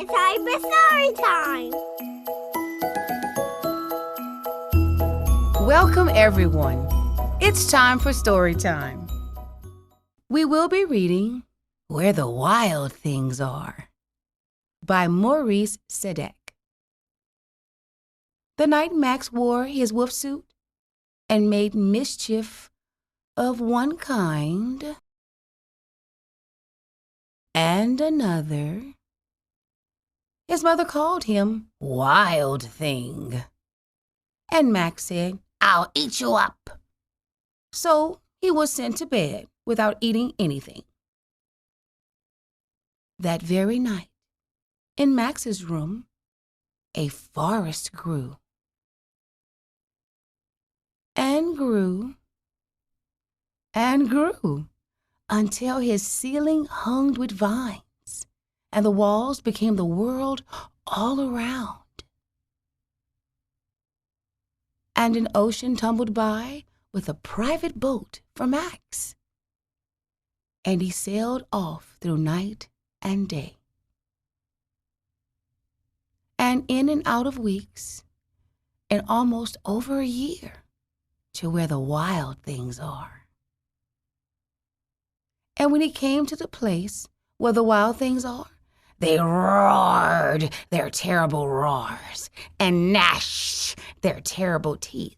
It's time for story time. Welcome, everyone. It's time for story time. We will be reading Where the Wild Things Are by Maurice Sendak. The night Max wore his wolf suit and made mischief of one kind and another, his mother called him Wild Thing. And Max said, "I'll eat you up." So he was sent to bed without eating anything. That very night, in Max's room, a forest grew and grew and grew until his ceiling hung with vines and the walls became the world all around. And an ocean tumbled by with a private boat for Max. And he sailed off through night and day. And in and out of weeks, and almost over a year, to where the wild things are. And when he came to the place where the wild things are, they roared their terrible roars and gnashed their terrible teeth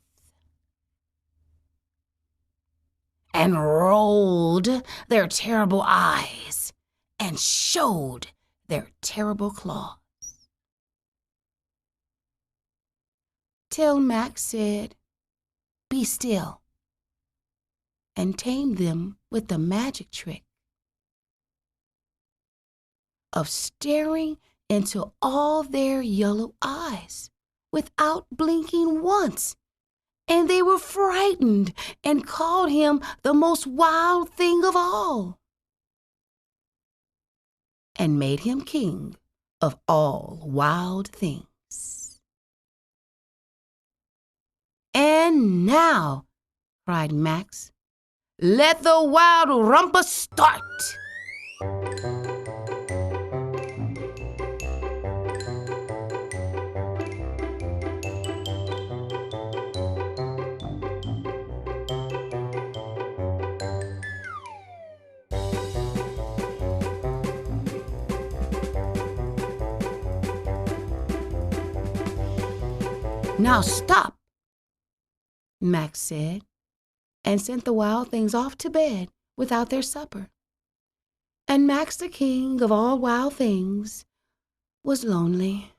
and rolled their terrible eyes and showed their terrible claws. Till Max said, "Be still," and tamed them with the magic trick of staring into all their yellow eyes without blinking once. And they were frightened and called him the most wild thing of all, and made him king of all wild things. "And now," cried Max, "let the wild rumpus start." "Now stop," Max said, and sent the wild things off to bed without their supper. And Max, the king of all wild things, was lonely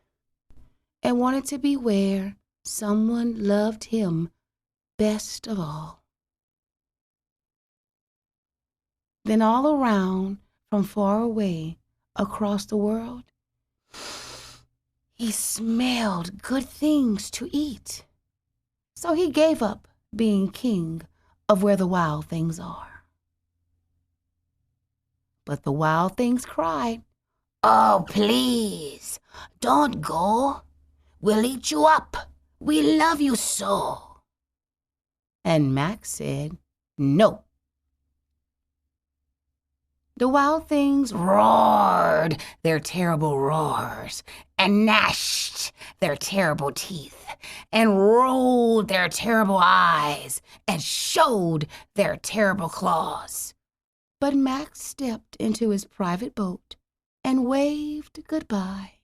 and wanted to be where someone loved him best of all. Then all around, from far away across the world, he smelled good things to eat. So he gave up being king of where the wild things are. But the wild things cried, "Oh, please, don't go. We'll eat you up. We love you so." And Max said, "No." The wild things roared their terrible roars and gnashed their terrible teeth and rolled their terrible eyes and showed their terrible claws. But Max stepped into his private boat and waved goodbye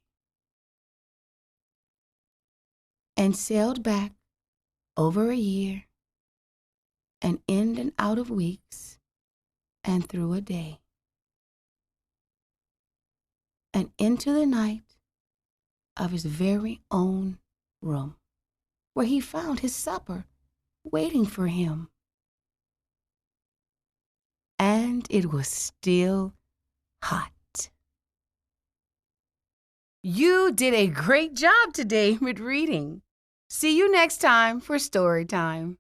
and sailed back over a year and in and out of weeks and through a day, and into the night of his very own room, where he found his supper waiting for him. And it was still hot. You did a great job today with reading. See you next time for story time.